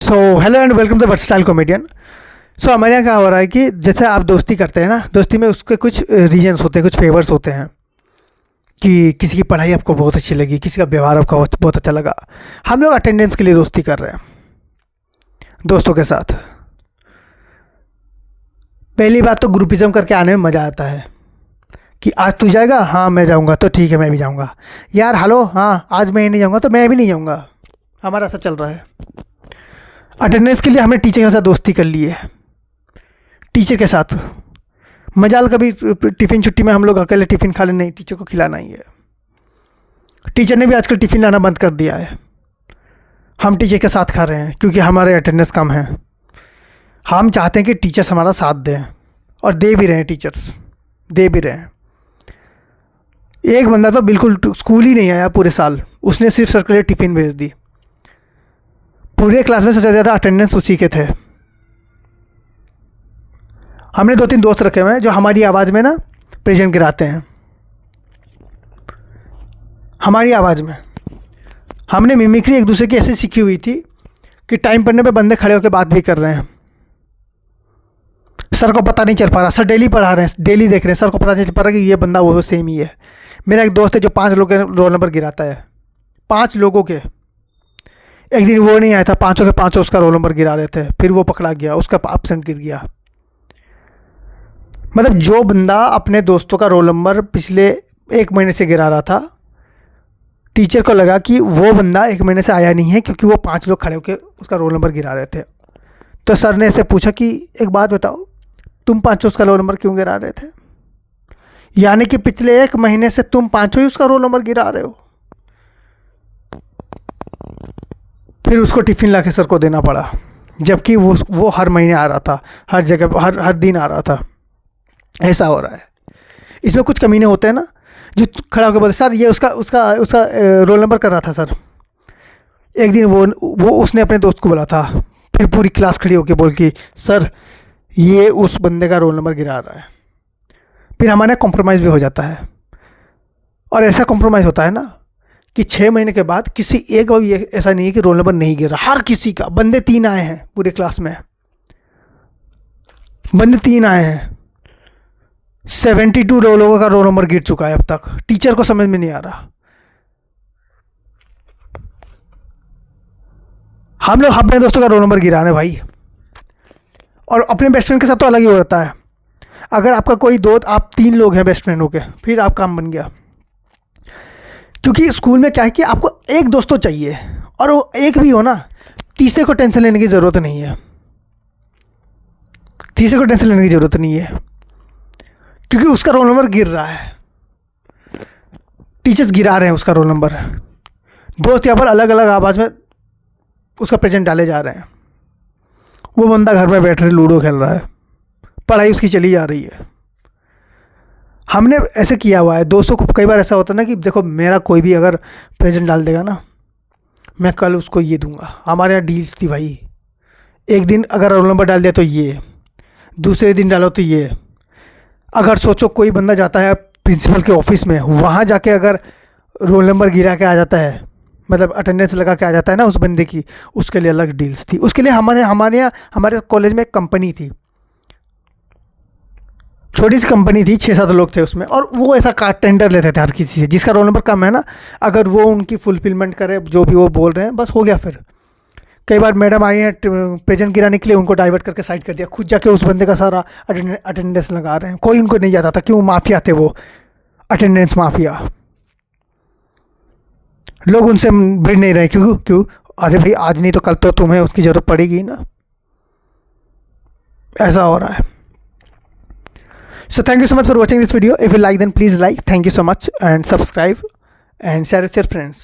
So hello and welcome to versatile comedian. So हमारे यहाँ क्या हो रहा है कि जैसे आप दोस्ती करते हैं ना, दोस्ती में उसके कुछ रीजन्स होते हैं, कुछ फेवर्स होते हैं कि किसी की पढ़ाई आपको बहुत अच्छी लगी, किसी का व्यवहार आपको बहुत अच्छा लगा। हम लोग अटेंडेंस के लिए दोस्ती कर रहे हैं दोस्तों के साथ। पहली बात तो ग्रुपिज्म करके आने में मज़ा आता है कि आज तू जाएगा, हाँ मैं जाऊँगा, तो ठीक है मैं भी जाऊँगा। यार हेलो, हाँ आज मैं नहीं जाऊँगा तो मैं भी नहीं जाऊँगा। हमारा ऐसा चल रहा है। अटेंडेंस के लिए हमने टीचर के साथ दोस्ती कर ली है। टीचर के साथ मजाल कभी टिफ़िन छुट्टी में हम लोग अकेले टिफ़िन खा ले, नहीं टीचर को खिलाना ही है। टीचर ने भी आजकल टिफ़िन लाना बंद कर दिया है। हम टीचर के साथ खा रहे हैं क्योंकि हमारे अटेंडेंस कम है। हम चाहते हैं कि टीचर्स हमारा साथ दें और दे भी रहे हैं, टीचर्स दे भी रहे हैं। एक बंदा तो बिल्कुल स्कूल ही नहीं आया पूरे साल, उसने सिर्फ सर के लिए टिफ़िन भेज दी। पूरे क्लास में सबसे ज़्यादा अटेंडेंस उसी के थे। हमने 2-3 दोस्त रखे हुए हैं जो हमारी आवाज़ में ना प्रेजेंट गिराते हैं। हमारी आवाज़ में हमने मिमिक्री एक दूसरे की ऐसे सीखी हुई थी कि टाइम पढ़ने पे बंदे खड़े होकर बात भी कर रहे हैं। सर को पता नहीं चल पा रहा, सर डेली पढ़ा रहे हैं, डेली देख रहे हैं, सर को पता नहीं चल पा रहा कि ये बंदा वो सेम ही है। मेरा एक दोस्त है जो 5 लोगों के रोल नंबर गिराता है, 5 लोगों के। एक दिन वो नहीं आया था, 5 के 5 उसका रोल नंबर गिरा रहे थे, फिर वो पकड़ा गया, उसका एब्सेंट गिर गया। मतलब जो बंदा अपने दोस्तों का रोल नंबर पिछले 1 महीने से गिरा रहा था, टीचर को लगा कि वो बंदा 1 महीने से आया नहीं है क्योंकि वो 5 लोग खड़े होकर उसका रोल नंबर गिरा रहे थे। तो सर ने ऐसे पूछा कि एक बात बताओ, तुम 5 उसका रोल नंबर क्यों गिरा रहे थे? यानी कि पिछले 1 महीने से तुम 5 ही उसका रोल नंबर गिरा रहे हो। फिर उसको टिफ़िन ला के सर को देना पड़ा, जबकि वो हर महीने आ रहा था, हर जगह हर दिन आ रहा था। ऐसा हो रहा है। इसमें कुछ कमीने होते हैं ना, जो खड़ा होकर बोलते सर ये उसका रोल नंबर कर रहा था सर। एक दिन वो उसने अपने दोस्त को बोला था, फिर पूरी क्लास खड़ी होकर बोल कि सर ये उस बंदे का रोल नंबर गिरा रहा है। फिर हमारे कॉम्प्रोमाइज़ भी हो जाता है। और ऐसा कॉम्प्रोमाइज़ होता है ना कि 6 महीने के बाद किसी एक बार भी ऐसा नहीं है कि रोल नंबर नहीं गिर रहा। हर किसी का, बंदे 3 आए हैं पूरे क्लास में, बंदे 3 आए हैं। 72 लोगों का रोल नंबर गिर चुका है अब तक। टीचर को समझ में नहीं आ रहा। हम लोग अपने दोस्तों का रोल नंबर गिराने भाई। और अपने बेस्ट फ्रेंड के साथ तो अलग ही हो जाता है। अगर आपका कोई दोस्त, आप 3 लोग हैं बेस्ट फ्रेंड हो के, फिर आप काम बन गया। क्योंकि स्कूल में क्या है कि आपको एक दोस्त तो चाहिए, और वो एक भी हो ना, तीसरे को टेंशन लेने की ज़रूरत नहीं है। तीसरे को टेंशन लेने की ज़रूरत नहीं है क्योंकि उसका रोल नंबर गिर रहा है। टीचर्स गिरा रहे हैं उसका रोल नंबर। दोस्त यहाँ पर अलग अलग आवाज़ में उसका प्रेजेंट डाले जा रहे हैं। वो बंदा घर में बैठ रहे लूडो खेल रहा है, पढ़ाई उसकी चली जा रही है। हमने ऐसे किया हुआ है दोस्तों को। कई बार ऐसा होता है ना कि देखो, मेरा कोई भी अगर प्रेजेंट डाल देगा ना, मैं कल उसको ये दूंगा। हमारे यहाँ डील्स थी भाई। एक दिन अगर रोल नंबर डाल दिया तो ये, दूसरे दिन डालो तो ये। अगर सोचो कोई बंदा जाता है प्रिंसिपल के ऑफिस में, वहाँ जाके अगर रोल नंबर गिरा के आ जाता है, मतलब अटेंडेंस लगा के आ जाता है ना उस बंदे की, उसके लिए अलग डील्स थी। उसके लिए हमारे कॉलेज में एक कंपनी थी, छोटी सी कंपनी थी, 6-7 लोग थे उसमें। और वो ऐसा टेंडर लेते थे हर किसी से जिसका रोल नंबर कम है ना, अगर वो उनकी फुलफिलमेंट करे जो भी वो बोल रहे हैं, बस हो गया। फिर कई बार मैडम आई हैं प्रेजेंट गिराने के लिए, उनको डाइवर्ट करके साइड कर दिया, खुद जाके उस बंदे का सारा अटेंडेंस लगा रहे हैं। कोई उनको नहीं जाता था, क्यों? माफिया थे वो, अटेंडेंस माफिया। लोग उनसे भिड़ नहीं रहे। क्यों? अरे भाई आज नहीं तो कल तो तुम्हें उसकी ज़रूरत पड़ेगी ना। ऐसा हो रहा है। So thank you so much for watching this video. If you like, then please like. Thank you so much, and subscribe and share with your friends.